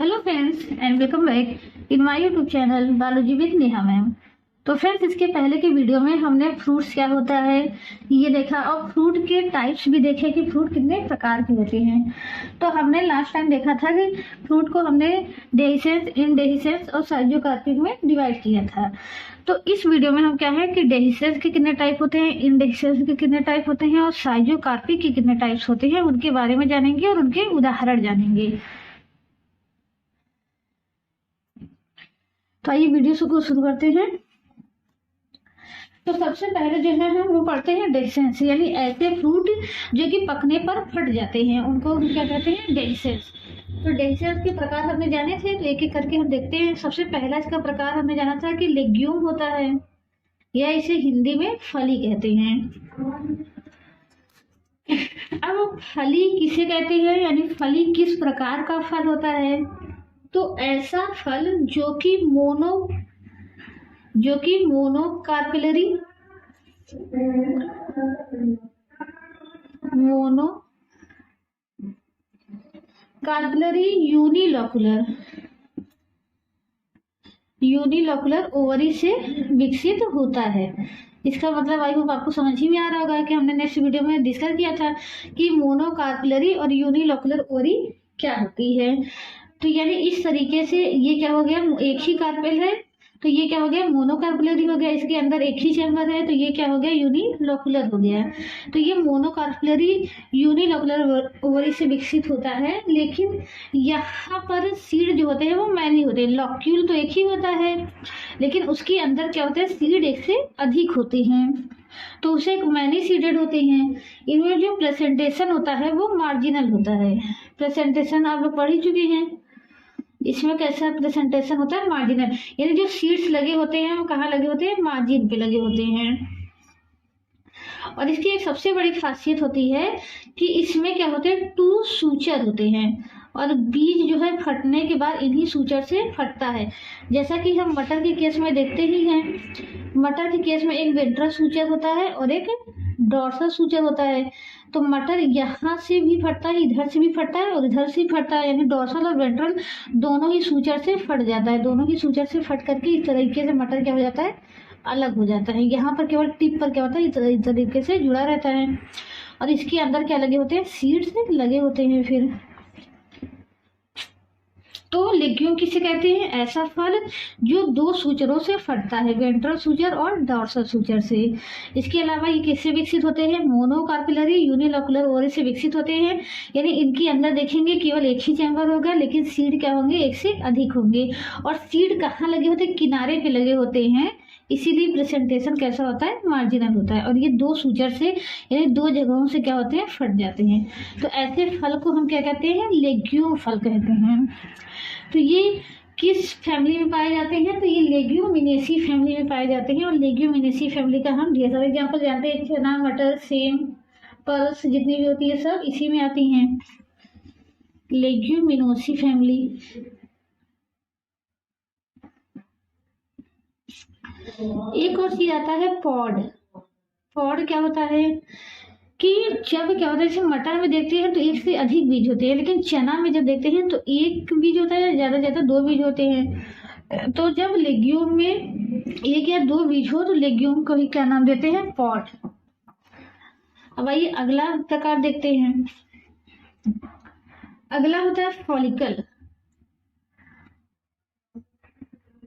Hello friends and welcome back in my YouTube channel biology with Neha ma'am. तो friends, इसके पहले के video में हमने फ्रूट्स क्या होता है ये देखा और फ्रूट के टाइप्स भी देखे कि फ्रूट कितने प्रकार के होते हैं। तो हमने लास्ट टाइम देखा था कि फ्रूट को हमने डेहिसेंस, इनडेहिसेंस और साइज़ोकार्पिक में डिवाइड किया था। तो इस वीडियो में हम क्या है कि डेहिसेंस के कितने टाइप होते हैं, इनडेहिसेंस के कितने टाइप होते हैं और साइज़ोकार्पिक के कितने टाइप्स होते हैं उनके बारे में जानेंगे और उनके उदाहरण जानेंगे। तो आइए वीडियो को शुरू करते हैं। तो सबसे पहले जो है हम वो पढ़ते हैं डेहिसेंस, यानी ऐसे फ्रूट जो कि पकने पर फट जाते हैं उनको हम क्या कहते हैं, डेहिसेंस। तो डेहिसेंस के प्रकार हमने जाने थे, तो एक एक करके हम देखते हैं। सबसे पहला इसका प्रकार हमने जाना था कि लेग्यूम होता है, या इसे हिंदी में फली कहते हैं। अब फली किसे कहते हैं, यानी फली किस प्रकार का फल होता है? तो ऐसा फल जो कि मोनोकार्पेलरी यूनिलोकुलर ओवरी से विकसित होता है। इसका मतलब आई होप आपको समझ ही में आ रहा होगा कि हमने नेक्स्ट वीडियो में डिस्कस किया था कि मोनोकार्पेलरी और यूनिलोकुलर ओवरी क्या होती है। तो यानी इस तरीके से ये क्या हो गया, एक ही कार्पेल है तो ये क्या हो गया, मोनोकार्पेलरी हो गया। इसके अंदर एक ही चैम्बर है तो ये क्या हो गया, यूनिलोकुलर हो गया। तो ये मोनोकार्पेलरी यूनिलोकुलर ओवरी से विकसित होता है, लेकिन यहाँ पर सीड जो होते हैं वो मैनी होते हैं। लॉक्यूल तो एक ही होता है लेकिन उसके अंदर क्या होता है, सीड एक से अधिक होते हैं तो उसे मैनी सीडेड होते हैं। इनमें जो प्रेजेंटेशन होता है वो मार्जिनल होता है। प्रेजेंटेशन आप लोग पढ़ ही चुके हैं। इसमें कैसा प्रेजेंटेशन होता है, मार्जिनल, यानी जो सीड्स लगे होते हैं वो कहाँ लगे होते हैं, मार्जिन पे लगे होते हैं। और इसकी एक सबसे बड़ी खासियत होती है कि इसमें क्या होते हैं, 2 सूचर होते हैं और बीज जो है फटने के बाद इन्हीं सूचर से फटता है। जैसा कि हम मटर के केस में देखते ही हैं, मटर के केस में एक वेंट्रल सूचर होता है और एक डॉर्सल सूचर होता है। तो मटर यहाँ से भी फटता है, इधर से भी फटता है और इधर से भी फटता है, यानी डॉर्सल और वेंट्रल दोनों ही सूचर से फट जाता है। दोनों ही सूचर से फट करके इस तरीके से मटर क्या हो जाता है, अलग हो जाता है। यहाँ पर केवल टिप पर क्या होता है, इस तरीके से जुड़ा रहता है और इसके अंदर क्या लगे होते हैं, सीड्स लगे होते हैं। फिर तो लेग्यूम किसे कहते हैं, ऐसा फल जो 2 सूचरों से फटता है, वेंट्रल सूचर और डॉर्सल सूचर से। इसके अलावा ये किससे विकसित होते हैं, मोनोकार्पेलरी यूनिलोकुलर ओवरी से विकसित होते हैं। यानी इनके अंदर देखेंगे केवल एक ही चैम्बर होगा लेकिन सीड क्या होंगे, एक से अधिक होंगे। और सीड कहाँ लगे होते हैं, किनारे पे लगे होते हैं, इसीलिए प्रेजेंटेशन कैसा होता है, मार्जिनल होता है। और ये 2 सूचर से यानी 2 जगहों से क्या होते हैं, फट जाते हैं। तो ऐसे फल को हम क्या कहते हैं, लेग्यूम फल कहते हैं। तो ये किस फैमिली में पाए जाते हैं, तो ये लेग्यूमिनेसी फैमिली में पाए जाते हैं। और लेग्यूमिनेसी फैमिली का हम ढेर सारे एग्जाम्पल जानते हैं, चना, मटर, सेम, पल्स जितनी भी होती है सब इसी में आती हैं, लेग्यूमिनोसी फैमिली। एक और चीज आता है पॉड। पॉड क्या होता है कि जब क्या होता है, जैसे मटर में देखते हैं तो एक से अधिक बीज होते हैं, लेकिन चना में जब देखते हैं तो एक बीज होता है, ज्यादा ज्यादा 2 बीज होते हैं। तो जब लेग्यूम में 1 या 2 बीज हो तो लेग्यूम को ही क्या नाम देते हैं, पॉड। अब आइए अगला प्रकार देखते हैं। अगला होता है फॉलिकल।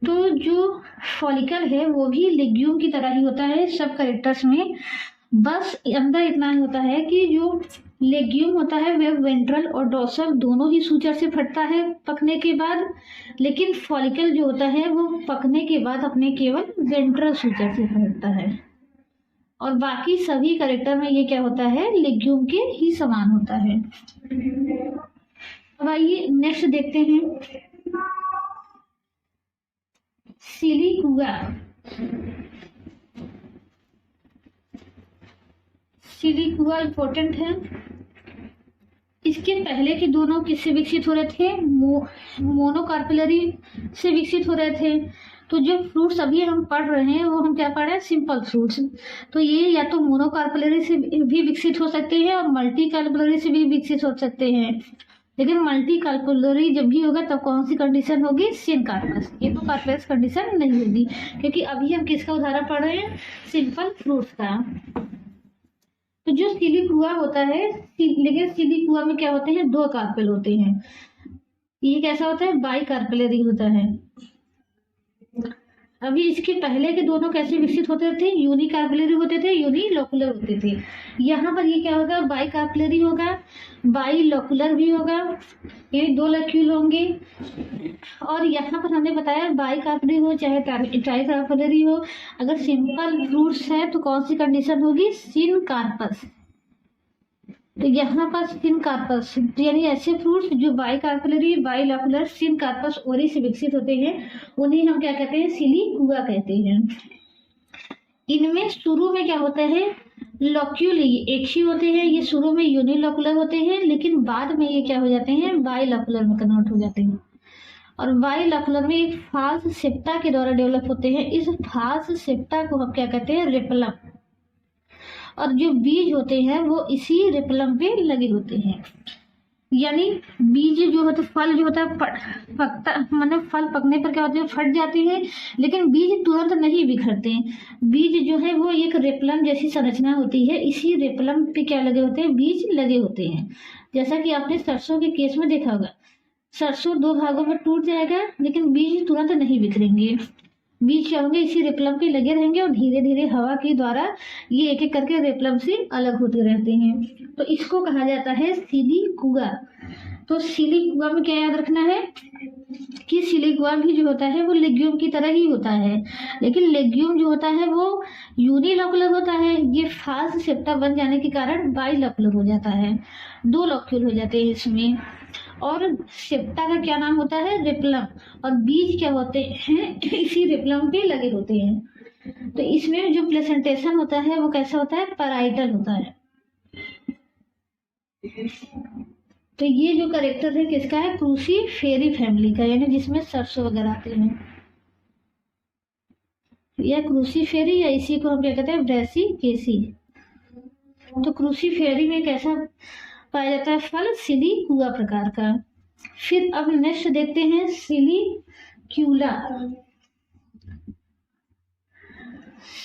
तो जो फॉलिकल है वो भी लेग्यूम की तरह ही होता है सब कैरेक्टर्स में, बस अंदर इतना ही होता है कि जो लेग्यूम होता है वह वेंट्रल और डॉर्सल दोनों ही सूचर से फटता है पकने के बाद, लेकिन फॉलिकल जो होता है वो पकने के बाद अपने केवल वेंट्रल सूचर से फटता है। और बाकी सभी कैरेक्टर में ये क्या होता है, लेग्यूम के ही समान होता है। अब आइए नेक्स्ट देखते हैं, सिलिकुआ। सिलिकुआ इम्पोर्टेंट है। इसके पहले के दोनों किससे विकसित हो रहे थे, मोनोकार्पेलरी से विकसित हो रहे थे। तो जो फ्रूट्स अभी हम पढ़ रहे हैं वो हम क्या पढ़ रहे हैं, सिंपल फ्रूट्स। तो ये या तो मोनोकार्पेलरी से भी विकसित हो सकते हैं और मल्टी कार्पेलरी से भी विकसित हो सकते हैं। लेकिन मल्टी कार्पेलरी जब भी होगा तब कौन सी कंडीशन होगी, सिन कार्पस। ये तो कार्पेलस कंडीशन नहीं होगी, क्योंकि अभी हम किसका उदाहरण पढ़ रहे हैं, सिंपल फ्रूट्स का। तो जो सिलिक हुआ होता है, लेकिन सिलिक हुआ में क्या होते हैं, दो कार्पेल होते हैं। ये कैसा होता है, बाई कार्पेलरी होता है। अभी इसके पहले के दोनों कैसे विकसित होते थे, यूनिकार्पेलरी होते थे, यूनिलोकुलर होते थे। यहाँ पर ये क्या होगा, बाई कार्पेलरी होगा, बाई लोकुलर भी होगा, ये दो लक्यूल होंगे। और यहाँ पर हमने बताया बाई कार्पेलरी हो चाहे ट्राई कार्पेलरी हो, अगर सिंपल फ्रूट्स है तो कौन सी कंडीशन होगी, सिन कार्पस। तो यहाँ पर सिन कार्पस यानी ऐसे फ्रूट्स जो bicarpellary, bilocular, syncarpous ovary से विकसित होते हैं, उन्हें हम क्या कहते हैं, सिलिकुआ कहते हैं। इनमें शुरू में क्या होता है, लॉक्यूल एक ही होते हैं, ये शुरू में यूनिलोकुलर होते हैं, लेकिन बाद में ये क्या हो जाते हैं, बाई लोकुलर में कन्वर्ट हो जाते हैं। और बाई लोकुलर में एक फाल्स सेप्टा के द्वारा डेवलप होते हैं। इस फाल्स सेप्टा को हम क्या कहते हैं, रेपलम। और जो बीज होते हैं वो इसी रेपलम पे लगे होते हैं। यानी बीज जो होता है, फल जो होता है पकता, मतलब फल पकने पर क्या होते हैं, फट जाते हैं, लेकिन बीज तुरंत नहीं बिखरते हैं। बीज जो है वो एक रेपलम जैसी संरचना होती है, इसी रेपलम पे क्या लगे होते हैं, बीज लगे होते हैं। जैसा कि आपने सरसों के केस में देखा होगा, सरसों दो भागों में टूट जाएगा, लेकिन बीज तुरंत नहीं बिखरेंगे। बीज क्या होंगे, इसी रेपलम पे लगे रहेंगे और धीरे धीरे हवा के द्वारा ये एक एक करके रेपलम से अलग होते रहते हैं। तो इसको कहा जाता है सिलिकुआ। तो सिलिकुआ में क्या याद रखना है कि सिलिकुआ भी जो होता है वो लेग्यूम की तरह ही होता है, लेकिन लेग्यूम जो होता है वो यूनिलोकुलर होता है। ये फास्ट सेप्टा बन जाने के कारण बाइलोकुलर हो जाता है, दो लोक्यूल हो जाते हैं इसमें। और सेप्टा का क्या नाम होता है, रेपलम। और बीज क्या होते हैं, इसी रेपलम पे लगे होते हैं। तो इसमें जो प्लेसेंटेशन होता है वो कैसा होता है, पैराइटल होता है। तो ये जो करेक्टर है किसका है, क्रूसीफेरी फैमिली का, यानी जिसमें सरसों वगैरह आते हैं, या क्रूसीफेरी, या इसी को हम क्या कहते हैं, ब्रेसिकेसी। तो क्रूसीफेरी में कैसा पाया जाता है फल, सिलिकुआ प्रकार का। फिर अब नेक्स्ट देखते हैं सिलिक्यूला।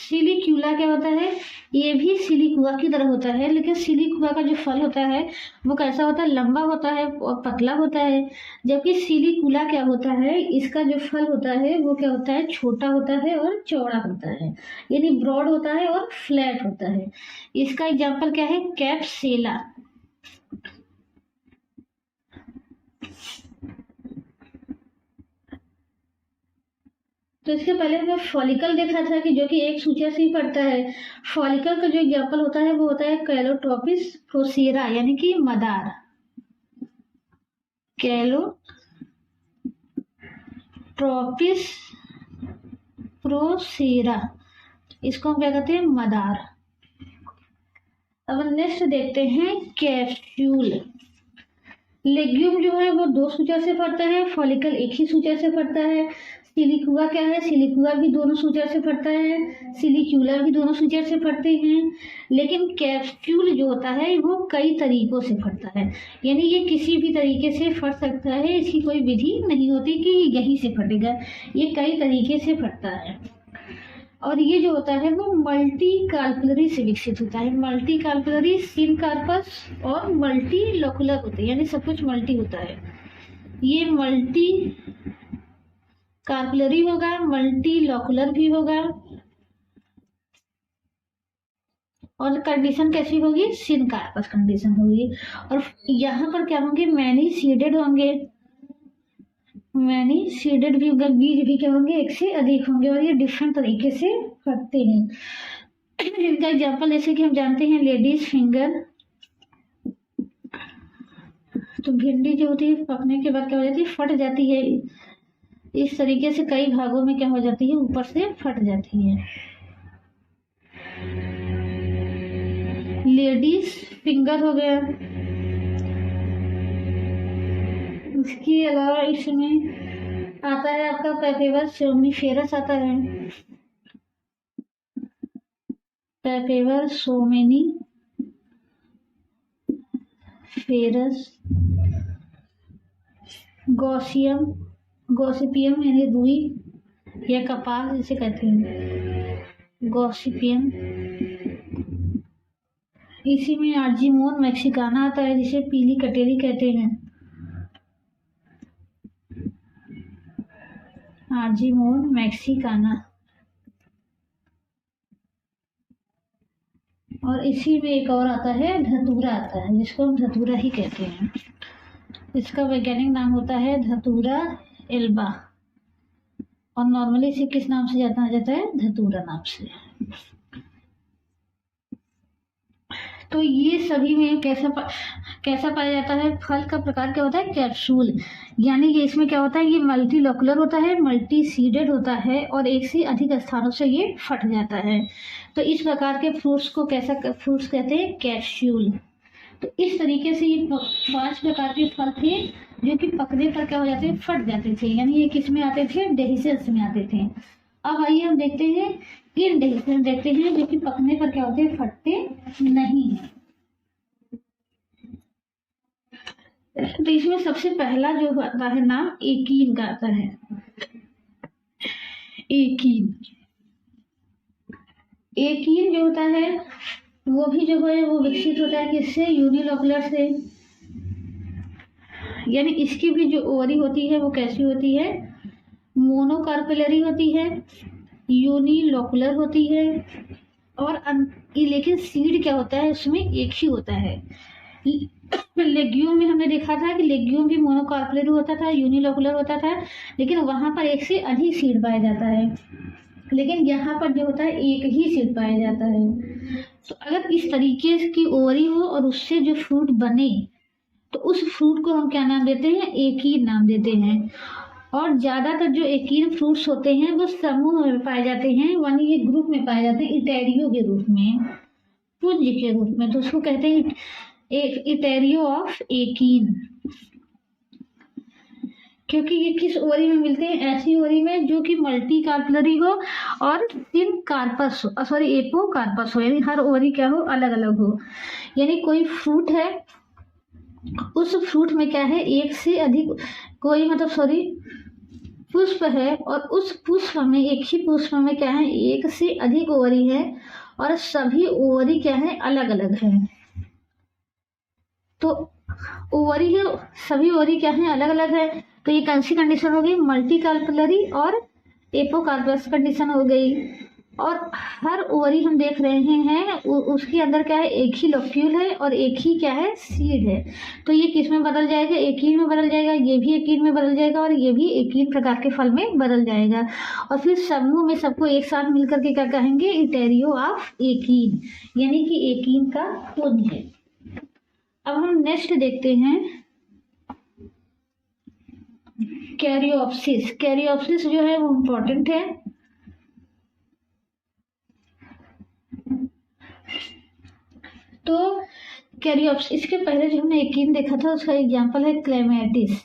सिलिक्यूला क्या होता है, ये भी सिलिकुआ की तरह होता है, लेकिन सिलिकुआ का जो फल होता है वो कैसा होता है, लंबा होता है और पतला होता है। जबकि सिलिकुला क्या होता है, इसका जो फल होता है वो क्या होता है, छोटा होता है और चौड़ा होता है, यानी ब्रॉड होता है और फ्लैट होता है। इसका एग्जाम्पल क्या है, कैप्सेला। तो इसके पहले हमें फॉलिकल देखा था कि जो कि एक सूचना से ही पड़ता है। फॉलिकल का जो एग्जाम्पल होता है वो होता है कैलोट्रोपिस प्रोसेरा, यानी कि मदार। कैलोट्रोपिस प्रोसेरा, इसको हम क्या कहते हैं, मदार। अब नेक्स्ट देखते हैं कैप्सूल। लेग्यूम जो है वो दो सूचा से फटता है, फॉलिकल एक ही सूचा से फटता है। सिलिकुआ क्या है, सिलिकुआ भी दोनों सूचर से फटता है, सिलिक्यूला भी दोनों सूचर से फटते हैं। लेकिन कैप्सूल जो होता है वो कई तरीकों से फटता है, यानी ये किसी भी तरीके से फट सकता है, इसकी कोई विधि नहीं होती कि यहीं से फटेगा, ये कई तरीके से फटता है। और ये जो होता है वो मल्टी कार्पेलरी से विकसित होता है। मल्टी कार्पेलरी सिन कार्पस और मल्टी लोकुलर होते हैं, यानी सब कुछ मल्टी होता है। ये मल्टी कार्पेलरी होगा, मल्टी लोकुलर भी होगा। और कंडीशन कैसी होगी, सिन कार्पस कंडीशन होगी। और यहाँ पर क्या होंगे, मैनी सीडेड होंगे, मैनी सीडेड भी होगा, बीज भी क्या होंगे, एक से अधिक होंगे, और ये डिफरेंट तरीके से फटते हैं। इनका एग्जाम्पल जैसे कि हम जानते हैं लेडीज फिंगर। तो भिंडी जो होती है पकने के बाद क्या हो जाती है, फट जाती है, इस तरीके से कई भागों में क्या हो जाती है, ऊपर से फट जाती है। लेडीज फिंगर हो गया। इसके अलावा इसमें आता है आपका पैपेवर सोमनीफेरस आता है, पैपेवर सोमेनी फेरस। गॉसियम, गॉसिपियम यानी रुई या कपास जिसे कहते हैं, गॉसिपियम। इसी में आर्जीमोन मैक्सिकाना आता है जिसे पीली कटेरी कहते हैं, आर्जीमोन मैक्सिकाना। और इसी में एक और आता है धतूरा आता है जिसको हम धतूरा ही कहते हैं। इसका वैज्ञानिक नाम होता है धतूरा एल्बा और नॉर्मली इसे किस नाम से जाना जाता है, धतूरा नाम से। तो ये सभी में कैसा पाया जाता है, फल का प्रकार क्या होता है, कैप्सूल, यानी कि इसमें क्या होता है, ये मल्टीलोकुलर होता है, मल्टी सीडेड होता है और एक से अधिक स्थानों से ये फट जाता है। तो इस प्रकार के फ्रूट्स को कैसा फ्रूट्स कहते हैं, कैप्सूल। तो इस तरीके से ये 5 प्रकार के फल थे जो कि पकने पर क्या हो जाते, फट जाते थे, यानी ये किस में आते थे, डेहिसेंस में आते थे। अब आइए हम देखते हैं इनडेहिसेंस देखते हैं जो कि पकने पर क्या होते हैं, फटते नहीं है। तो इसमें सबसे पहला जो आता है नाम एकीन का आता है, एकीन। एकीन जो होता है वो भी जो है वो विकसित होता है किससे, यूनिलोकुलर से, यानी इसकी भी जो ओवरी होती है वो कैसी होती है, मोनोकार्पेलरी होती है, यूनिलोकुलर होती है और लेकिन सीड क्या होता है उसमें एक ही होता है। लेग्यूम में हमने देखा था कि लेग्यूम भी मोनोकार्पेलरी होता था, यूनिलोकुलर होता था, लेकिन वहां पर एक से अधिक सीड पाया जाता है, लेकिन यहाँ पर जो होता है एक ही सीड पाया जाता है। तो अगर इस तरीके की ओवरी हो और उससे जो फ्रूट बने तो उस फ्रूट को हम क्या नाम देते हैं, एकीन नाम देते हैं। और ज्यादातर जो एकीन फ्रूट्स होते हैं वो समूह में पाए जाते हैं, यानी ये ग्रुप में पाए जाते हैं, इटेरियो के रूप में, पुंज के रूप में। तो उसको कहते हैं एक इटेरियो ऑफ एकीन, क्योंकि ये किस ओवरी में मिलते हैं, ऐसी ओवरी में जो कि मल्टी कार्पलरी हो और सिन कार्पस हो, सॉरी एपो कार्पस हो, यानी हर ओवरी क्या हो, अलग अलग हो। यानी कोई फ्रूट है, उस फ्रूट में क्या है, एक से अधिक कोई पुष्प है और उस पुष्प में, एक ही पुष्प में क्या है, एक से अधिक ओवरी है और सभी ओवरी क्या है, अलग अलग है। तो ओवरी है, सभी ओवरी क्या है, अलग अलग है, तो ये कौन सी कंडीशन हो गई, मल्टी कार्पेलरी और एपोकार्पस कंडीशन हो गई। और हर ओवरी हम देख रहे हैं उसके अंदर क्या है, एक ही लोक्यूल है और एक ही क्या है, सीड है। तो ये किस में बदल जाएगा, एकीन में बदल जाएगा, ये भी एकीन में बदल जाएगा और ये भी एकीन प्रकार के फल में बदल जाएगा। और फिर समूह में सबको एक साथ मिलकर के क्या कहेंगे, इटेरियो ऑफ एकीन, यानी कि एकीन का पुंज है। अब हम नेक्स्ट देखते हैं कैरियोप्सिस। कैरियोप्सिस जो है वो इम्पोर्टेंट है। तो कैरियोप्सिस, इसके पहले जो हमने एकीन देखा था उसका एग्जांपल है क्लेमैटिस,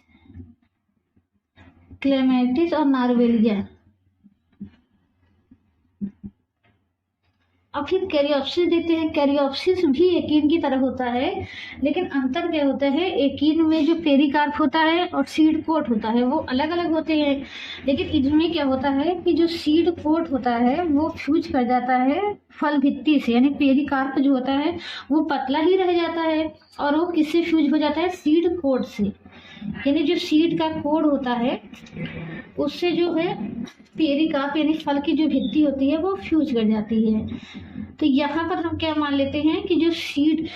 क्लेमैटिस और नार्वेलिया। अब फिर कैरियोप्सिस देखते हैं। कैरियोप्सिस भी एकीन की तरह होता है, लेकिन अंतर क्या होता है, एकीन में जो पेरिकार्प होता है और सीड कोट होता है वो अलग अलग होते हैं, लेकिन इसमें क्या होता है कि जो सीड कोट होता है वो फ्यूज कर जाता है फल भित्ति से, यानी पेरिकार्प जो होता है वो पतला ही रह जाता है और वो किससे फ्यूज हो जाता है, सीड कोट से, यानी जो सीड का कोड होता है उससे जो है पेरिकार्प यानी फल की जो भित्ति होती है वो फ्यूज कर जाती है। तो यहाँ पर हम क्या मान लेते हैं कि जो सीड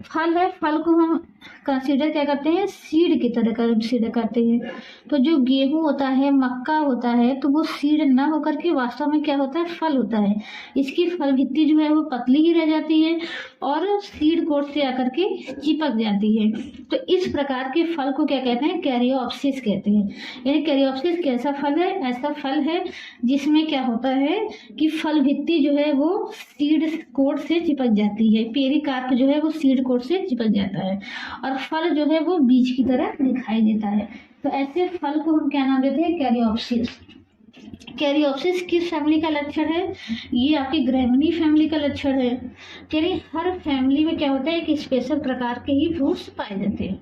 फल है, फल को हम कंसीडर क्या करते हैं, सीड की तरह कंसीडर करते हैं। तो जो गेहूं होता है, मक्का होता है, तो वो सीड ना होकर के वास्तव में क्या होता है, फल होता है। इसकी फल भित्ति जो है वो पतली ही रह जाती है और सीड कोट से आकर के चिपक जाती है। तो इस प्रकार के फल को क्या कहते हैं, कैरियोप्सिस कहते हैं। यानी कैरियोप्सिस कैसा फल है, ऐसा फल है जिसमें क्या होता है कि फल भित्ति जो है वो सीड कोट से चिपक जाती है, पेरिकार्प जो है वो सीड कोट से चिपक जाता है और फल जो है वो बीज की तरह दिखाई देता है। तो ऐसे फल को हम क्या नाम देते हैं, कैरियोप्सिस। कैरियोप्सिस किस फैमिली का लक्षण है, ये आपकी ग्रेमिनी फैमिली का लक्षण है। यानी हर फैमिली में क्या होता है, एक स्पेशल प्रकार के ही फ्रूट्स पाए जाते हैं।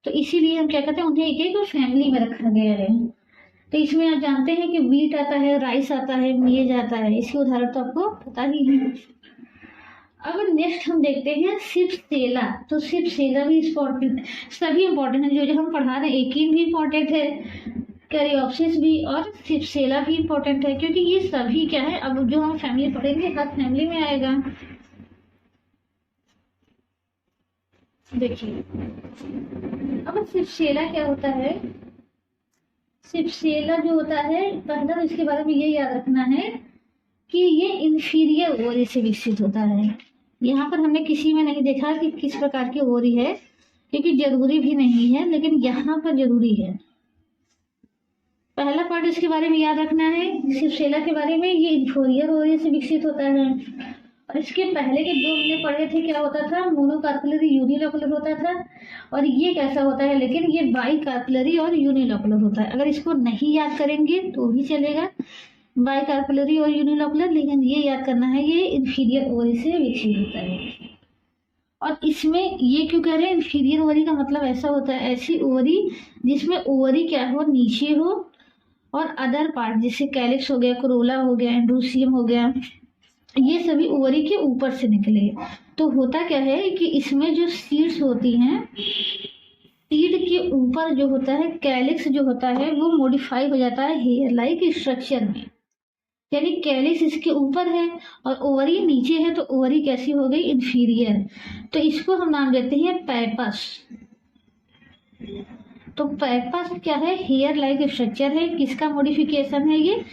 तो इसीलिए हम क्या कहते हैं, उन्हें एक एक फैमिली में रखा गया है। तो इसमें आप जानते हैं कि वीट आता है, राइस आता है, मेज आता है, इसके उदाहरण तो आपको पता ही है। अब नेक्स्ट हम देखते हैं सिप्सेला। तो सिप्सेला भी इम्पोर्टेंट, सभी इम्पोर्टेंट है, जो हम पढ़ा रहे हैं। एकीन भी इम्पोर्टेंट है, कैरियोप्सिस भी, और सिप्सेला भी इम्पोर्टेंट है, क्योंकि ये सभी क्या है, अब जो हम फैमिली पढ़ेंगे हर फैमिली में आएगा। देखिए अब सिप्सेला क्या होता है। सिप्सेला जो होता है, पहला इसके बारे में ये याद रखना है कि ये इंफीरियर ओरी से विकसित होता है। यहाँ पर हमने किसी में नहीं देखा कि किस प्रकार की ओरी है, क्योंकि जरूरी भी नहीं है, लेकिन यहाँ पर जरूरी है। पहला पार्ट इसके बारे में याद रखना है, सिप्सेला के बारे में, ये इंफीरियर ओरी से विकसित होता है। और इसके पहले के दो हमने पढ़े थे, क्या होता था, मोनोकार्पुलरी यूनिलोकुलर होता था, और ये कैसा होता है, लेकिन ये बाइकार्पुलरी और यूनिलोकुलर होता है। अगर इसको नहीं याद करेंगे तो भी चलेगा, बाइकार्पुलरी और यूनिलोकुलर, लेकिन ये याद करना है ये इंफीरियर ओरी से विकसित होता है। और इसमें ये क्यों कह रहे हैं इंफीरियर ओरी का मतलब ऐसा होता है, ऐसी ओरी जिसमें ओवरी क्या हो, नीचे हो, और अदर पार्ट जैसे कैलिक्स हो गया, कोरोला हो गया, एंड्रोसियम हो गया, ये सभी ओवरी के ऊपर से निकले। तो होता क्या है कि इसमें जो सीड्स होती हैं, सीड के ऊपर जो होता है कैलिक्स जो होता है वो मॉडिफाई हो जाता है हेयर लाइक स्ट्रक्चर में, यानी कैलिक्स इसके ऊपर है और ओवरी नीचे है, तो ओवरी कैसी हो गई, इंफीरियर। तो इसको हम नाम देते हैं पैपस। तो पैपस क्या है, हेयर लाइक स्ट्रक्चर है, किसका मॉडिफिकेशन है, ये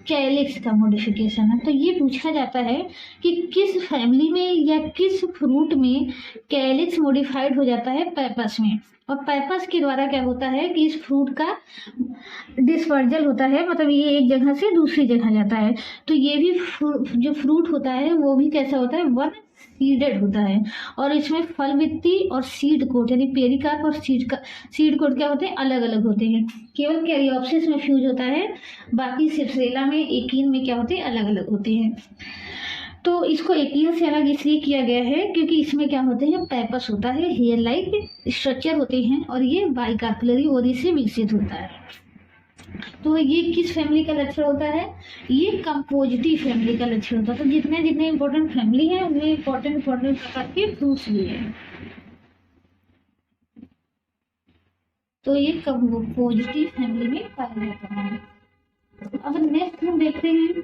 कैलिक्स का मॉडिफिकेशन है। तो ये पूछा जाता है कि किस फैमिली में या किस फ्रूट में कैलिक्स मॉडिफाइड हो जाता है, पैपस में। और पैपस के द्वारा क्या होता है कि इस फ्रूट का डिस्पर्जल होता है, मतलब ये एक जगह से दूसरी जगह जाता है। तो ये भी जो फ्रूट होता है वो भी कैसा होता है, वन सीडेड होता है। और इसमें फल भित्ति और सीड कोट, यानी पेरिकार्प और सीड कोट क्या होते हैं, अलग अलग होते हैं। केवल कैरियोप्सिस में फ्यूज होता है, बाकी सिप्सेला में, एकीन में क्या होते हैं, अलग अलग होते हैं। तो इसको एकीन से अलग इसलिए किया गया है क्योंकि इसमें क्या होते हैं, पैपस होता है, हेयर लाइक स्ट्रक्चर होते हैं, और ये बाइकार्पुलरी ओरी से विकसित होता है। तो ये किस फैमिली का लक्षण होता है, ये कंपोजिटिव फैमिली का लक्षण होता है। तो जितने जितने इंपॉर्टेंट फैमिली है उनमें इंपॉर्टेंट प्रकार के फ्रूट्स भी है। तो ये कंपोजिटिव फैमिली में पाया जाता है। अब नेक्स्ट हम देखते हैं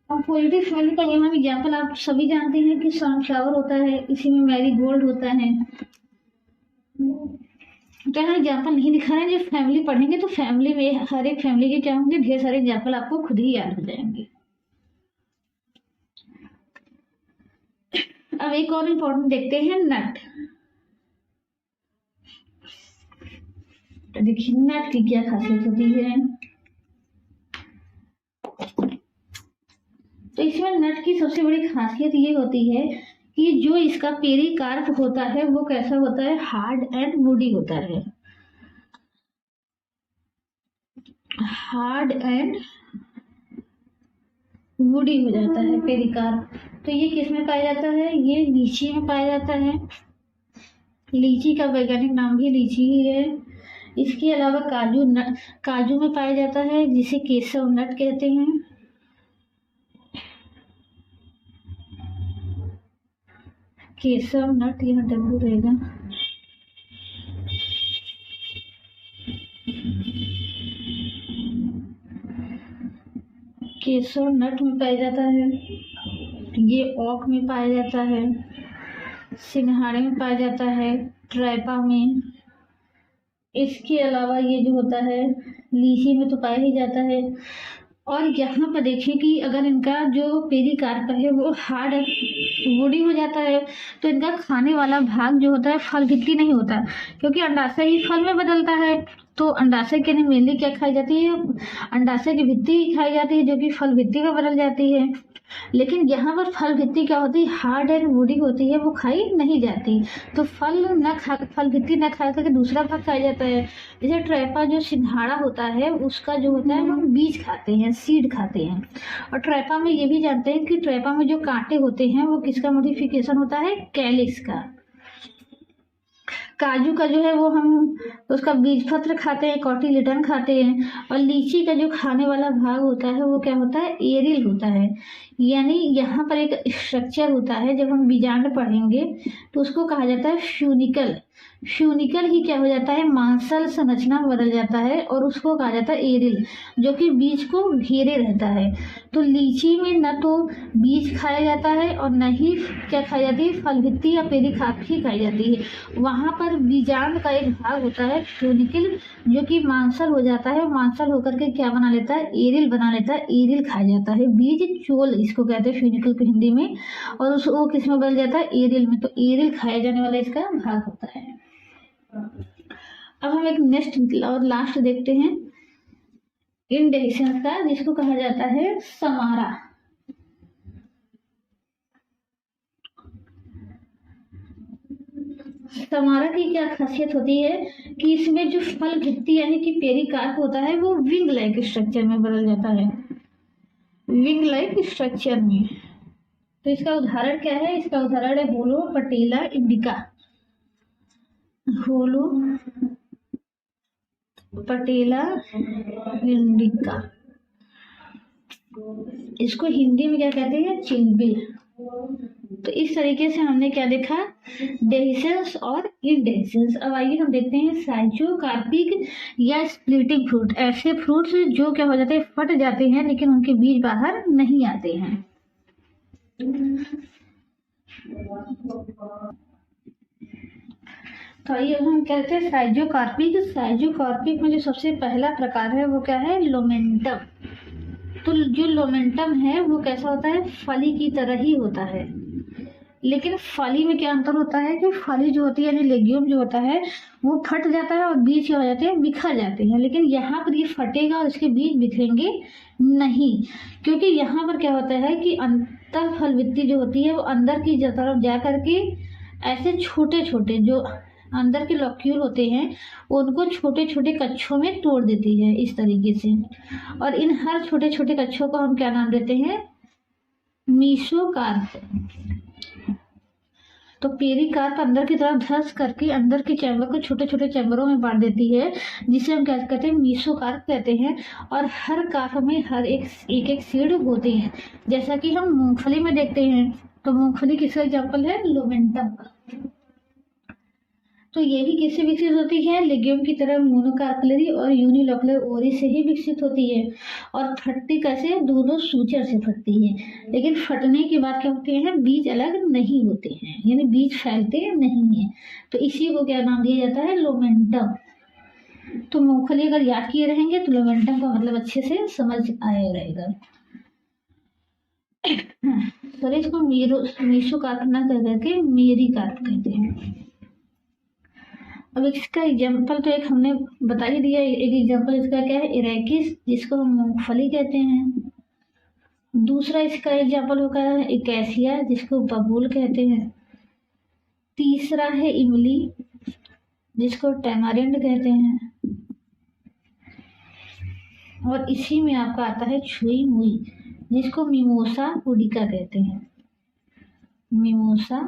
कंपोजिटिव फैमिली का। यहाँ एग्जाम्पल आप सभी जानते हैं कि सनफ्लावर होता है, इसी में मैरीगोल्ड होता है। तो यहाँ एग्जाम्पल नहीं दिखा रहे हैं, जब फैमिली पढ़ेंगे तो फैमिली में हर एक फैमिली के क्या होंगे, ढेर सारे एग्जाम्पल आपको खुद ही याद हो जाएंगे। अब एक और इम्पोर्टेंट देखते हैं, नट। तो देखिए नट की क्या खासियत होती है। तो इसमें नट की सबसे बड़ी खासियत ये होती है कि जो इसका पेरिकार्प होता है वो कैसा होता है, हार्ड एंड वुडी होता है, हार्ड एंड वुडी हो जाता है पेरिकार्प। तो ये किस में पाया जाता है, ये लीची में पाया जाता है। लीची का वैज्ञानिक नाम भी लीची ही है। इसके अलावा काजू में पाया जाता है, जिसे केसव नट कहते हैं। केसव नट, यहाँ डब्ल्यू रहेगा। केसव नट में पाया जाता है, ये ओक में पाया जाता है, सिंघाड़े में पाया जाता है, ट्राइपा में। इसके अलावा ये जो होता है लीची में तो पाया ही जाता है। और यहाँ पर देखिए कि अगर इनका जो पेरिकार्प है वो हार्ड वुडी हो जाता है तो इनका खाने वाला भाग जो होता है फल भित्ति नहीं होता, क्योंकि अंडाशय ही फल में बदलता है। तो अंडाशय के मेनली क्या खाई जाती है, अंडाशय की भित्ति ही खाई जाती है, जो कि फल भित्ति में बदल जाती है। लेकिन यहाँ पर फल भित्ति क्या होती है, हार्ड एंड वुडी होती है, वो खाई नहीं जाती। तो फल भित्ति न खा करके दूसरा भाग खाया जाता है। जैसे ट्रैपा जो सिंघाड़ा होता है उसका जो होता है वो बीज खाते हैं, सीड खाते हैं। और ट्रैपा में ये भी जानते हैं कि ट्रैपा में जो कांटे होते हैं वो किसका मॉडिफिकेशन होता है, कैलिक्स का। काजू का जो है वो हम उसका बीज पत्र खाते हैं, कॉटिलिडन खाते हैं। और लीची का जो खाने वाला भाग होता है वो क्या होता है, एरिल होता है। यानी यहाँ पर एक स्ट्रक्चर होता है, जब हम बीजांड पढ़ेंगे तो उसको कहा जाता है फ्यूनिकल। फ्यूनिकल ही क्या हो जाता है, मांसल संरचना बदल जाता है और उसको कहा जाता है एरिल, जो कि बीज को घेरे रहता है। तो लीची में न तो बीज खाया जाता है और न ही क्या खाई जाती है, फल भित्ती या पेरिकाप ही खाई जाती है। वहाँ पर बीजांड का एक भाग होता है फ्यूनिकल, जो कि मांसल हो जाता है। मांसल होकर के क्या बना लेता है, एरिल बना लेता है। एरिल खाया जाता है, बीज चोल इसको कहते हैं फ्यूनिकल को हिंदी में, और वो किस में बदल जाता है, एरिल में। तो एरिल खाया जाने वाला इसका भाग होता है। अब हम एक नेक्स्ट और लास्ट देखते हैं इंडेhiscence का, जिसको कहा जाता है समारा। समारा की क्या खासियत होती है कि इसमें जो फल भित्ति यानी कि पेरिकार्प होता है वो विंग लाइक स्ट्रक्चर में बदल जाता है, विंग लाइक स्ट्रक्चर में। तो इसका उदाहरण क्या है, इसका उदाहरण है होलो पटेला इंडिका। होलो पटेला इंडिका, इसको हिंदी में क्या कहते हैं, चिलबिल। तो इस तरीके से हमने क्या देखा, डेhiscence और इंडेhiscence। अब आइए हम देखते हैं साइजोकार्पिक या स्प्लिटिंग फ्रूट। ऐसे फ्रूट्स जो क्या हो जाते हैं, फट जाते हैं लेकिन उनके बीज बाहर नहीं आते हैं। तो आइए हम कहते हैं साइजोकार्पिक। साइजोकार्पिक में जो सबसे पहला प्रकार है वो क्या है, लोमेंटम। तो जो लोमेंटम है वो कैसा होता है, फली की तरह ही होता है। लेकिन फली में क्या अंतर होता है कि फली जो होती है यानी लेग्यूम जो होता है वो फट जाता है और बीज क्या हो जाते हैं, बिखर जाते हैं। लेकिन यहाँ पर ये फटेगा और इसके बीज बिखरेंगे नहीं, क्योंकि यहाँ पर क्या होता है कि अंतर फलवृत्ति जो होती है वो अंदर की तरफ जा करके ऐसे छोटे छोटे जो अंदर के लॉक्यूल होते हैं उनको छोटे छोटे कच्छों में तोड़ देती है इस तरीके से। और इन हर छोटे छोटे कच्छों को हम क्या नाम देते हैं, मीसोकार्प। तो पेरिकार्प अंदर की तरफ धंस करके अंदर के चैम्बर को छोटे छोटे चैम्बरों में बांट देती है, जिसे हम क्या कहते हैं, मीसोकार्प कहते हैं। और हर कार्प में हर एक सीड होते हैं, जैसा कि हम मूंगफली में देखते हैं। तो मूंगफली किसका एग्जाम्पल है, लोमेंटम का। तो ये भी किससे विकसित होती है, लेग्यूम की तरह मोनोकार्पलरी और यूनिलोकुलर ओरी से ही विकसित होती है। और फटती कैसे, दोनों सूचर से फटती है। लेकिन फटने के बाद क्या होते हैं, बीज अलग नहीं होते हैं, यानी बीज फैलते नहीं है। तो इसी को क्या नाम दिया जाता है, लोमेंटम। तो मूंगफली अगर याद किए रहेंगे तो लोमेंटम का मतलब अच्छे से समझ आया रहेगा। सर इसको मीसोकार्प ना कह करके मेरिकार्प कहते हैं। अब इसका एग्जाम्पल तो एक हमने बता ही दिया। एक एग्जाम्पल इसका क्या है, इरेकिस, जिसको हम मूंगफली कहते हैं। दूसरा इसका एग्जाम्पल होगा इकेसिया, जिसको बबूल कहते हैं। तीसरा है इमली, जिसको टैमारिंड कहते हैं। और इसी में आपका आता है छुई मुई, जिसको मिमोसा पुडिका कहते हैं। Mimosa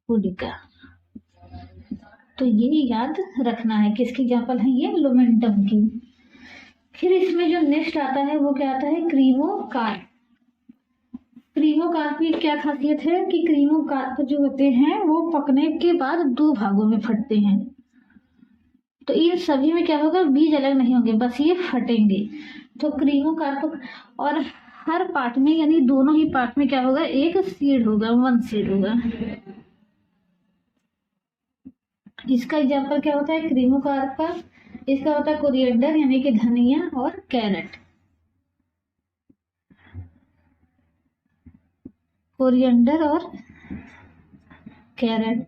pudica. तो ये याद रखना है किसकी एग्जाम्पल है, ये लोमेंटम की। फिर इसमें जो नेक्स्ट आता है वो क्या आता है, क्रीमोकार्प। क्रीमोकार्प की क्या खासियत है कि क्रीमोकार्प जो होते हैं वो पकने के बाद दो भागों में फटते हैं। तो इन सभी में क्या होगा, बीज अलग नहीं होंगे, बस ये फटेंगे। तो क्रीमोकार्प, और हर पार्ट में यानी दोनों ही पार्ट में क्या होगा, एक सीड होगा, वन सीड होगा। इसका एग्जाम्पल क्या होता है, क्रीमोकार्प का। इसका होता है कोरिएंडर यानी कि धनिया और कैरेट। कोरिएंडर और कैरेट।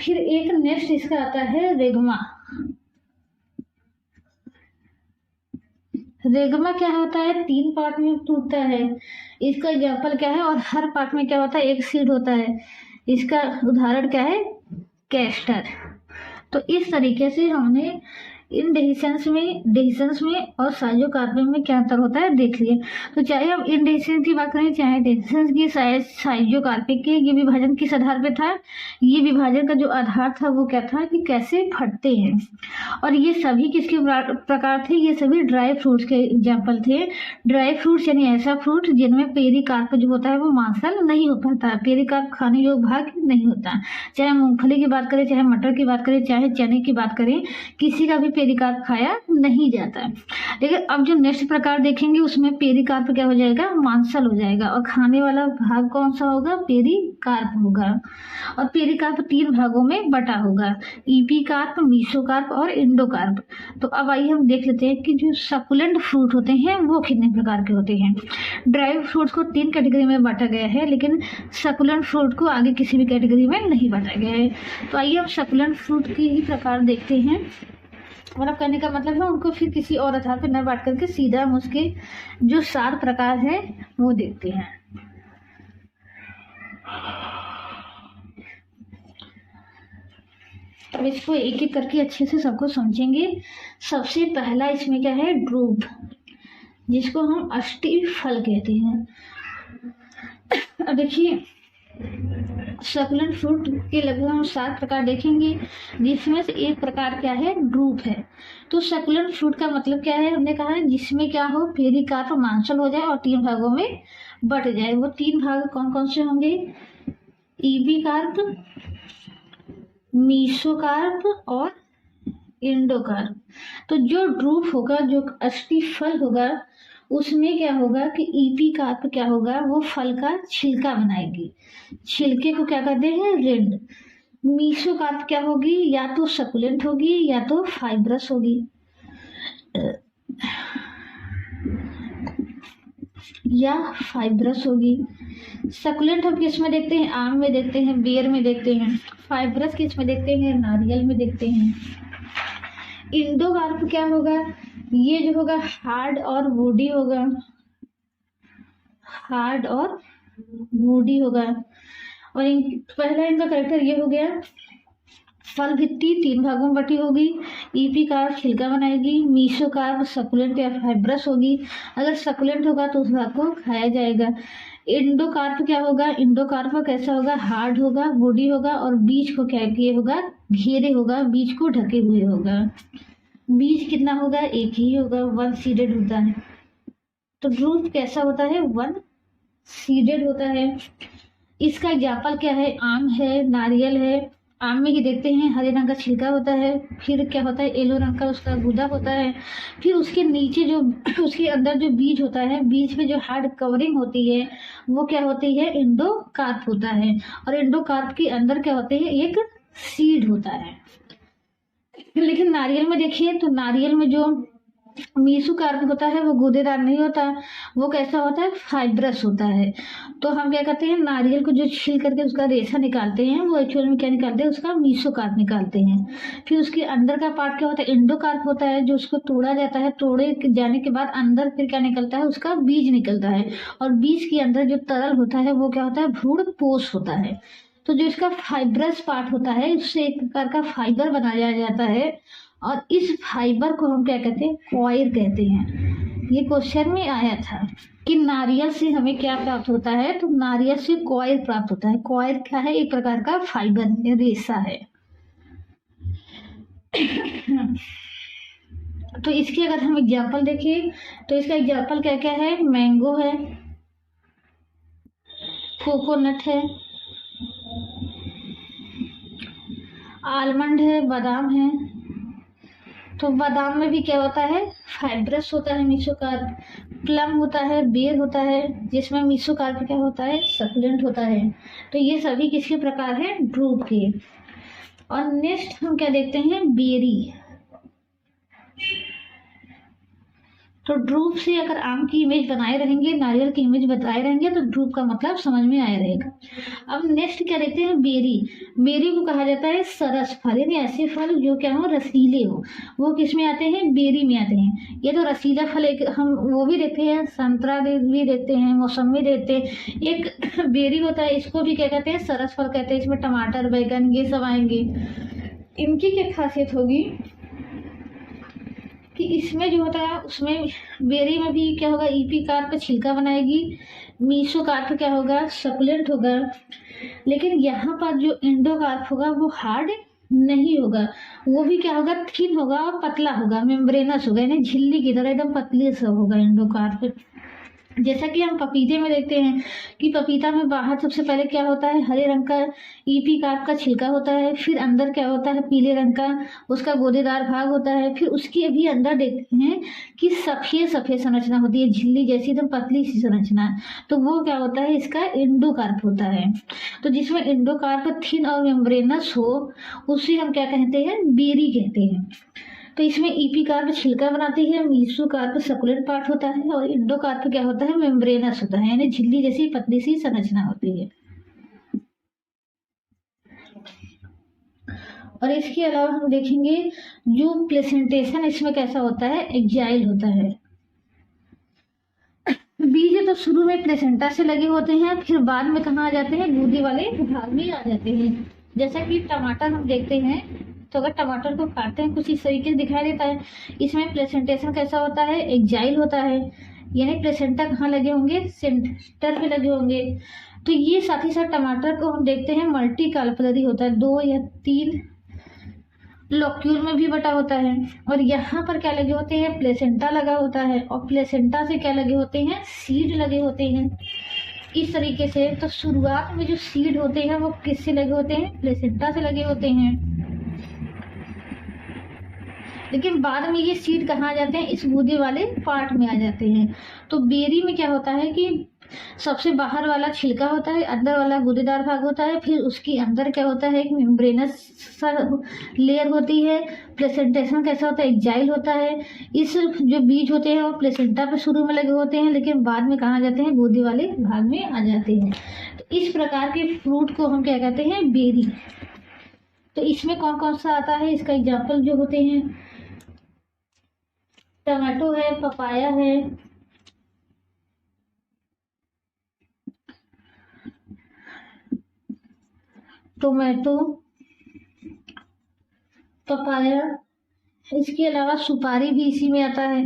फिर एक नेक्स्ट इसका आता है रेगमा। रेगमा क्या होता है, तीन पार्ट में टूटता है। इसका एग्जाम्पल क्या है, और हर पार्ट में क्या होता है, एक सीड होता है। इसका उदाहरण क्या है, कैस्टर। तो इस तरीके से हमने इन डेहिसेंस में और साइजोकार्पिक में क्या अंतर होता है देख लिए। तो चाहे हम इन डेहिसेंस की बात करें चाहे डेहिसेंस की, साइजोकार्पिक के, ये विभाजन किस आधार पे था, ये विभाजन का जो आधार था वो क्या था कि कैसे फटते हैं। और ये सभी किसके प्रकार थे, ये सभी ड्राई फ्रूट्स के एग्जाम्पल थे। ड्राई फ्रूट्स यानी ऐसा फ्रूट जिनमें पेरिकार्प जो होता है वो मांसल नहीं हो पाता, पेरिकार्प खाने योग्य भाग नहीं होता। चाहे मूंगफली की बात करें, चाहे मटर की बात करें, चाहे चने की बात करें, किसी का भी पेरिकार्प खाया नहीं जाता। लेकिन अब जो नेक्स्ट प्रकार देखेंगे उसमें पेरिकार्प क्या हो जाएगा, मांसल हो जाएगा, और खाने वाला भाग कौन सा होगा, पेरिकार्प होगा। और पेरिकार्प 3 भागों में बटा होगा, ईपीकार्प, मीसोकार्प और इंडोकार्प। तो अब आइए हम देख लेते हैं कि जो सकुलेंट फ्रूट होते हैं वो कितने प्रकार के होते हैं। ड्राई फ्रूट्स को 3 कैटेगरी में बांटा गया है, लेकिन सकुलेंट फ्रूट को आगे किसी भी कैटेगरी में नहीं बांटा गया है। तो आइए हम सकुलेंट फ्रूट के ही प्रकार देखते हैं। मतलब कहने का मतलब है उनको फिर किसी और आधार पर न बांट करके सीधा हम उसके जो 4 प्रकार है वो देखते हैं। अब इसको एक एक करके अच्छे से सबको समझेंगे। सबसे पहला इसमें क्या है, ड्रूप, जिसको हम अष्टी फल कहते हैं। अब देखिए सकुलेंट फ्रूट के लगभग हम 7 प्रकार देखेंगे, जिसमें से एक प्रकार क्या है, ड्रूप है। तो सकुलेंट फ्रूट का मतलब क्या है, हमने कहा है जिसमें क्या हो, पेरिकार्प मांसल हो जाए और 3 भागों में बट जाए। वो 3 भाग कौन कौन से होंगे, ईपीकार्प, मीसोकार्प और इंडोकार्प। तो जो ड्रूप होगा, जो अष्टी फल होगा, उसमें क्या होगा कि ईपीकार्प क्या होगा, वो फल का छिलका बनाएगी, छिलके को क्या करते हैं, रिंड। मीसोकार्प क्या होगी, या तो सकुलेंट होगी या तो फाइब्रस होगी, या फाइब्रस होगी। सकुलेंट हम किस में देखते हैं, आम में देखते हैं, बेर में देखते हैं। फाइब्रस किस में देखते हैं, नारियल में देखते हैं। इंडोकार्प क्या होगा, ये जो होगा हार्ड और वुडी होगा, हार्ड और वुडी होगा। और पहला इनका करेक्टर ये हो गया, फल भित्ति 3 भागों में बटी होगी, ईपीकार्प छिलका बनाएगी, मीसोकार्प सकुलेंट या फाइब्रस होगी। अगर सकुलेंट होगा तो उस भाग को खाया जाएगा। इंडोकार्प क्या होगा, इंडोकार्प कैसा होगा, हार्ड होगा, वुडी होगा और बीज को क्या किए होगा, घेरे होगा, बीज को ढके हुए होगा। बीज कितना होगा, एक ही होगा, 1 सीडेड होता है। तो ड्रूप कैसा होता है, 1 सीडेड होता है। इसका एग्जाम्पल क्या है, आम है, नारियल है। आम में ही देखते हैं हरे रंग का छिलका होता है, फिर क्या होता है, येलो रंग का उसका गूदा होता है, फिर उसके नीचे जो उसके अंदर जो बीज होता है, बीज पे जो हार्ड कवरिंग होती है वो क्या होती है, इंडोकार्प होता है। और इंडोकार्प के अंदर क्या होते हैं, एक सीड होता है। लेकिन नारियल में देखिए तो नारियल में जो मीसोकार्प होता है वो गूदेदार नहीं होता, वो कैसा होता है, फाइब्रस होता है। तो हम क्या करते हैं, नारियल को जो छील करके उसका रेशा निकालते हैं, वो एक्चुअल में क्या निकालते हैं, उसका मीसोकार्प निकालते हैं। फिर उसके अंदर का पार्ट क्या होता है, इंडोकार्प होता है, जो उसको तोड़ा जाता है, तोड़े जाने के बाद अंदर फिर क्या निकलता है, उसका बीज निकलता है। और बीज के अंदर जो तरल होता है वो क्या होता है, भ्रूणपोष होता है। तो जो इसका फाइब्रस पार्ट होता है, उससे एक प्रकार का फाइबर बनाया जाता है, और इस फाइबर को हम क्या कहते हैं, कॉयर कहते हैं। ये क्वेश्चन में आया था कि नारियल से हमें क्या प्राप्त होता है, तो नारियल से कॉयर प्राप्त होता है। कॉयर क्या है, एक प्रकार का फाइबर है, रेशा है। तो इसके अगर हम एग्जाम्पल देखें तो इसका एग्जाम्पल क्या क्या है, मैंगो है, कोकोनट है, आलमंड है, बादाम है। तो बादाम में भी क्या होता है, फाइब्रस होता है, मीसोकार्प। प्लम होता है, बेर होता है, जिसमें मीसोकार्प क्या होता है, सकुलेंट होता है। तो ये सभी किसके प्रकार हैं, ड्रूप के। और नेक्स्ट हम क्या देखते हैं, बेरी। तो ड्रूप से अगर आम की इमेज बनाए रहेंगे, नारियल की इमेज बताए रहेंगे, तो ड्रूप का मतलब समझ में आया रहेगा। अब नेक्स्ट क्या देखते हैं, बेरी। बेरी को कहा जाता है सरस फल, यानी ऐसे फल जो क्या हो, रसीले हो। वो किस में आते हैं, बेरी में आते हैं। ये तो रसीला फल एक हम वो भी देखते हैं, संतरा भी देखते हैं, मौसमी देखते हैं। एक बेरी होता है, इसको भी क्या कहते हैं, सरस फल कहते हैं। इसमें टमाटर, बैगन ये सब आएंगे। इनकी क्या खासियत होगी, इसमें जो होता है उसमें बेरी में भी क्या होगा, ईपी कार्प छिलका बनाएगी, मीसोकार्प क्या होगा, सकुलेंट होगा। लेकिन यहाँ पर जो एंडोकार्प होगा वो हार्ड नहीं होगा, वो भी क्या होगा, थिन होगा और पतला होगा, मेम्ब्रेनस होगा, यानी झिल्ली की तरह एकदम पतली सा होगा एंडोकार्प। जैसा कि हम पपीते में देखते हैं कि पपीता में बाहर सबसे पहले क्या होता है, हरे रंग का ईपी कार्प का छिलका होता है, फिर अंदर क्या होता है, पीले रंग का उसका गूदेदार भाग होता है, फिर उसकी अभी अंदर देखते हैं कि सफेद सफेद संरचना होती है, झिल्ली जैसी एकदम पतली सी संरचना, तो वो क्या होता है, इसका एंडोकार्प होता है। तो जिसमें एंडोकार्प थिन और मेम्ब्रेनस हो उसे हम क्या कहते हैं, बेरी कहते हैं। तो इसमें ईपी कार्प छिलका बनाती है, मीसोकार्प सकुलेंट पार्ट होता है, और एंडोकार्प क्या होता है, मेम्ब्रेनस होता है, यानी झिल्ली जैसी पतली सी संरचना होती है। और इसके अलावा हम देखेंगे जो प्लेसेंटेशन इसमें कैसा होता है, एक्जाइल होता है। बीज तो शुरू में प्लेसेंटा से लगे होते हैं, फिर बाद में कहाँ आ जाते हैं, गूदे वाले भाग में आ जाते हैं। जैसा कि टमाटर हम देखते हैं, तो अगर टमाटर को काटते हैं कुछ इस तरीके से दिखाई देता है। इसमें प्लेसेंटेशन कैसा होता है, एक्जाइल होता है, यानी प्लेसेंटा कहाँ लगे होंगे, सेंटर पे लगे होंगे। तो ये साथ ही साथ टमाटर को हम देखते हैं मल्टी कार्पलरी होता है, 2 या 3 लोक्यूल में भी बटा होता है। और यहाँ पर क्या लगे होते हैं, प्लेसेंटा लगा होता है, और प्लेसेंटा से क्या लगे होते हैं, सीड लगे होते हैं इस तरीके से। तो शुरुआत में जो सीड होते हैं वो किससे लगे होते हैं, प्लेसेंटा से लगे होते हैं, लेकिन बाद में ये सीड कहाँ आ जाते हैं, इस गूदे वाले पार्ट में आ जाते हैं। तो बेरी में क्या होता है कि सबसे बाहर वाला छिलका होता है, अंदर वाला गूदेदार भाग होता है, फिर उसके अंदर क्या होता है, एक मेम्ब्रेनस लेयर होती है। प्लेसेंटेशन कैसा होता है, एक्जाइल होता है। इस जो बीज होते हैं वो प्लेसेंटा पे शुरू में लगे होते हैं, लेकिन बाद में कहाँ जाते हैं, गूदे वाले भाग में आ जाते हैं। तो इस प्रकार के फ्रूट को हम क्या कहते हैं, बेरी। तो इसमें कौन कौन सा आता है, इसका एग्जाम्पल जो होते हैं, टमाटो है, पपाया है, टोमेटो, पपाया। इसके अलावा सुपारी भी इसी में आता है,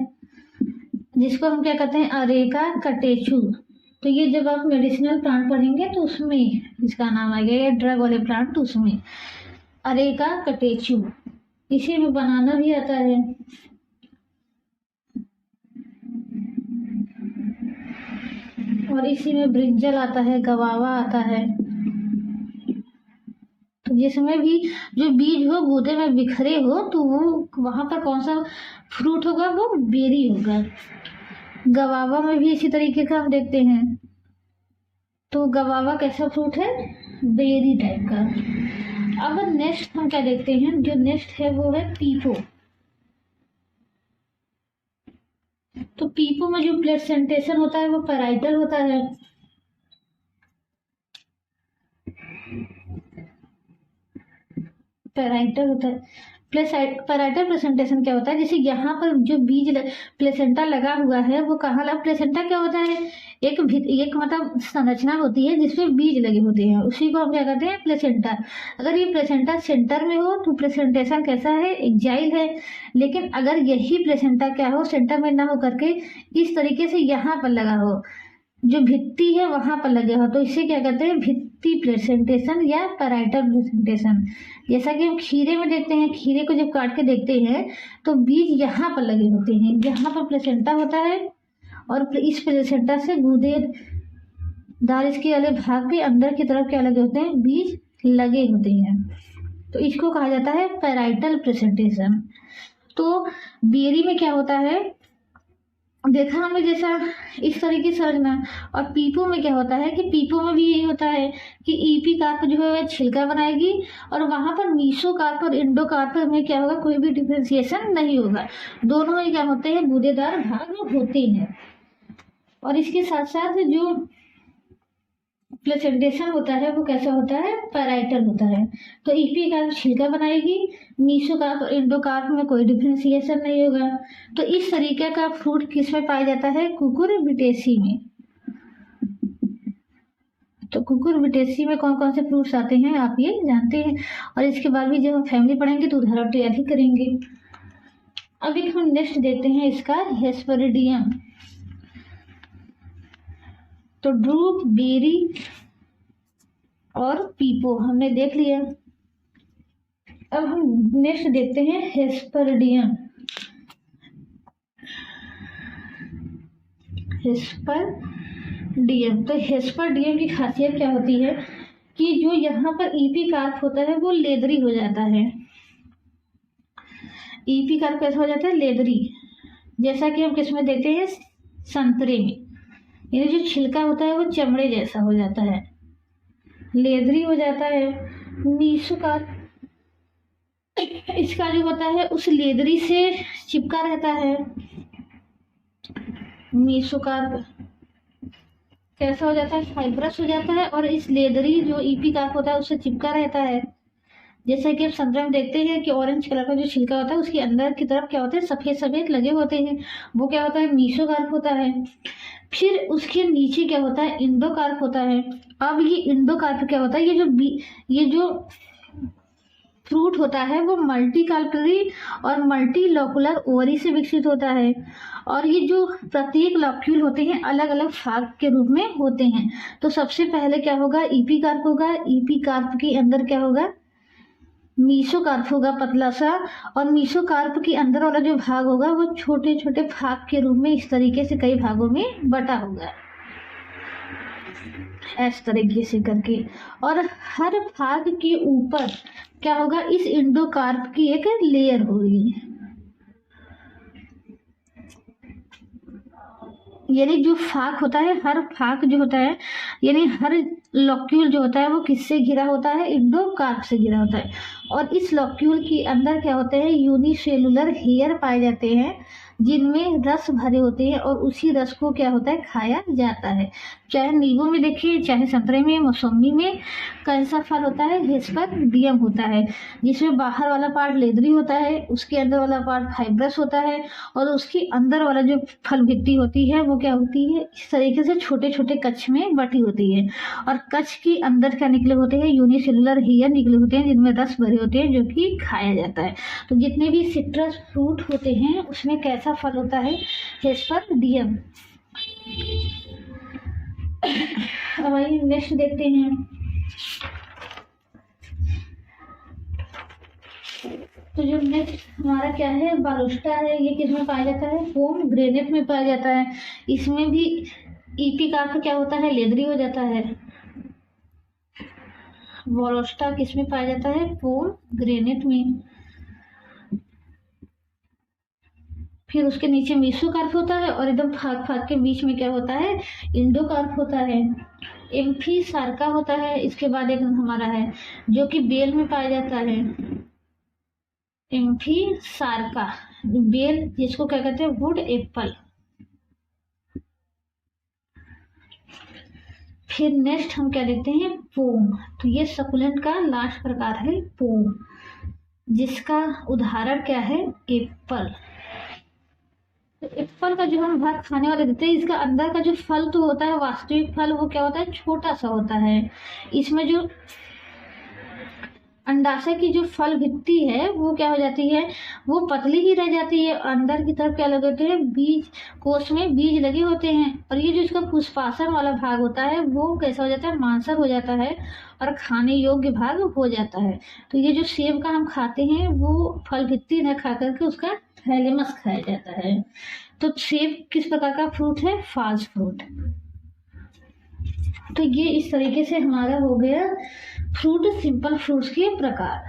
जिसको हम क्या कहते हैं, अरेका कटेचू। तो ये जब आप मेडिसिनल प्लांट पढ़ेंगे तो उसमें इसका नाम आएगा, ये ड्रग वाले प्लांट, तो उसमें अरेका कटेचू। इसी में बनाना भी आता है। और इसी में ब्रिंजल आता है, गवावा आता है। तो जिसमें भी जो बीज हो गूदे में बिखरे हो, तो वो वहां पर कौन सा फ्रूट होगा, वो बेरी होगा। गवावा में भी इसी तरीके का हम देखते हैं। तो गवावा कैसा फ्रूट है, बेरी टाइप का। अब नेक्स्ट हम क्या देखते हैं, जो नेक्स्ट है वो है पीपो। तो पीपो में जो प्लेसेंटेशन होता है वो पैराइटल होता है। पैराइटल होता है। पैराइटल प्लेसेंटेशन क्या होता है, जैसे यहाँ पर जो बीज प्लेसेंटा लगा हुआ है वो कहाँ लगा, प्लेसेंटा क्या होता है, एक मतलब संरचना होती है जिसमें बीज लगे होते हैं, उसी को हम क्या कहते हैं, प्लेसेंटा। अगर ये प्लेसेंटा सेंटर में हो तो प्लेसेंटेशन कैसा है, एक्जाइल है। लेकिन अगर यही प्लेसेंटा क्या हो, सेंटर में ना हो करके इस तरीके से यहाँ पर लगा हो, जो भित्ति है वहां पर लगे हो, तो इसे क्या कहते हैं, भित्ति प्लेसेंटेशन या पैराइटल प्लेसेंटेशन। जैसा कि हम खीरे में देखते हैं, खीरे को जब काट के देखते हैं तो बीज यहाँ पर लगे होते हैं, यहाँ पर प्लेसेंटा होता है, और इस प्लेसेंटा से गूदेदार इसके वाले भाग के अंदर की तरफ क्या लगे होते हैं, बीज लगे होते हैं। तो इसको कहा जाता है पैराइटल प्लेसेंटेशन। तो बेरी में क्या होता है, देखा हमने जैसा इस तरीके से समझना। और पीपो में क्या होता है कि पीपो में भी यही होता है कि ईपी कार्प जो है छिलका बनाएगी, और वहां पर मीसोकार्प और एंडोकार्प में क्या होगा, कोई भी डिफरेंशिएशन नहीं होगा, दोनों ही क्या होते हैं, गूदेदार भाग होते हैं। और इसके साथ साथ जो प्लेसेंटेशन होता है वो कैसा होता है, पैराइटल होता है। तो ईपी कार्प छिलका बनाएगी, मीसोकार्प और एंडोकार्प में कोई डिफरेंशिएशन नहीं होगा। तो इस तरीके का फ्रूट किस में पाया जाता है, कुकुरबिटेसी में। तो कुकुरबिटेसी में कौन कौन से फ्रूट्स आते हैं आप ये जानते हैं। और इसके बाद भी जब हम फैमिली पढ़ेंगे तो उदाहरण तैयार ही करेंगे। अब एक हम नेक्स्ट देखते हैं इसका हेस्पेरिडियम। तो ड्रूप, बेरी और पीपो हमने देख लिया। अब हम नेक्स्ट देखते हैं हेस्पेरिडियम। हेस्पेरिडियम, तो हेस्पेरिडियम की खासियत क्या होती है कि जो यहाँ पर ईपी कार्प होता है वो लेदरी हो जाता है। ईपी कार्प कैसा हो जाता है? लेदरी। जैसा कि हम किसमें देखते हैं? संतरे में, यानी जो छिलका होता है वो चमड़े जैसा हो जाता है, लेदरी हो जाता है। मीसोकार्प इसका जो होता है उस लेदरी से चिपका रहता है। मीसोकार्प कैसा हो जाता है? फाइब्रस हो जाता है और इस लेदरी जो ईपी कार्प होता है उससे चिपका रहता है। जैसा कि आप संतरा में देखते हैं कि ऑरेंज कलर का जो छिलका होता है उसके अंदर की तरफ क्या होता है? सफेद सफेद लगे होते हैं, वो क्या होता है? मीसोकार्प होता है। फिर उसके नीचे क्या होता है? इंडोकार्प होता है। अब ये इंडोकार्प क्या होता है? ये जो फ्रूट होता है वो मल्टीकार्परी और मल्टीलोकुलर ओवरी से विकसित होता है, और ये जो प्रत्येक लॉक्यूल होते हैं अलग अलग भाग के रूप में होते हैं। तो सबसे पहले क्या होगा? ईपी कार्प होगा। ईपी कार्प के अंदर क्या होगा? मीसोकार्प होगा, पतला सा। और मीसोकार्प के अंदर वाला जो भाग होगा वो छोटे छोटे भाग के रूप में इस तरीके से कई भागों में बटा होगा, इस तरीके से करके। और हर भाग के ऊपर क्या होगा? इस इंडोकार्प की एक लेयर होगी, यानी जो फाक होता है, हर फाक जो होता है यानी हर लॉक्यूल जो होता है वो किससे घिरा होता है? इंडोकार्प से घिरा होता है। और इस लॉक्यूल के अंदर क्या होते हैं? यूनिसेलुलर हेयर पाए जाते हैं जिनमें रस भरे होते हैं, और उसी रस को क्या होता है? खाया जाता है। चाहे नींबू में देखिए, चाहे संतरे में, मौसमी में कैसा फल होता है? हेस्पेरिडियम होता है, जिसमें बाहर वाला पार्ट लेदरी होता है, उसके अंदर वाला पार्ट फाइब्रस होता है, और उसके अंदर वाला जो फल भित्ति होती है वो क्या होती है? इस तरीके से छोटे छोटे कच्छ में बटी होती है। और कच्छ के अंदर क्या निकले होते हैं? यूनिसेलुलर हेयर निकले होते हैं जिनमें रस भरे होते हैं, जो कि खाया जाता है। तो जितने भी सिट्रस फ्रूट होते हैं उसमें कैसा फल होता है? हेस्पेरिडियम। अब आइए नेक्स्ट देखते हैं। तो जो नेक्स्ट हमारा क्या है? बालोस्टा है। ये किस में पाया जाता है? पोमग्रेनेट में पाया जाता है। इसमें भी ईपी कार्प क्या होता है? लेदरी हो जाता है। बालोस्टा किस में पाया जाता है? पोमग्रेनेट में। फिर उसके नीचे मीसोकार्प होता है, और एकदम फाक फाक के बीच में क्या होता है? इंडोकार्प होता है। एम्फीसार्का होता है। इसके बाद एक हमारा है जो कि बेल में पाया जाता है, एम्फीसार्का। बेल जिसको क्या कहते हैं? Wood apple. फिर नेक्स्ट हम क्या देखते हैं? पोम। तो ये सकुलेंट का लास्ट प्रकार है पोम, जिसका उदाहरण क्या है? एप्पल। तो एप्पल का जो हम भाग खाने वाले देते हैं, इसका अंदर का जो फल तो होता है, वास्तविक फल वो क्या होता है? छोटा सा होता है। इसमें जो अंडाशय की जो फल भित्ति है वो क्या हो जाती है? वो पतली ही रह जाती है। अंदर की तरफ क्या लगे होते हैं? बीज कोश में बीज लगे होते हैं, और ये जो इसका पुष्पासन वाला भाग होता है वो कैसा हो जाता है? मांसर हो जाता है, और खाने योग्य भाग हो जाता है। तो ये जो सेब का हम खाते हैं वो फल भित्ति न खा करके उसका थैलेमस खाया जाता है। तो सेब किस प्रकार का फ्रूट है? फाज फ्रूट। तो ये इस तरीके से हमारा हो गया फ्रूट, सिंपल फ्रूट्स के प्रकार।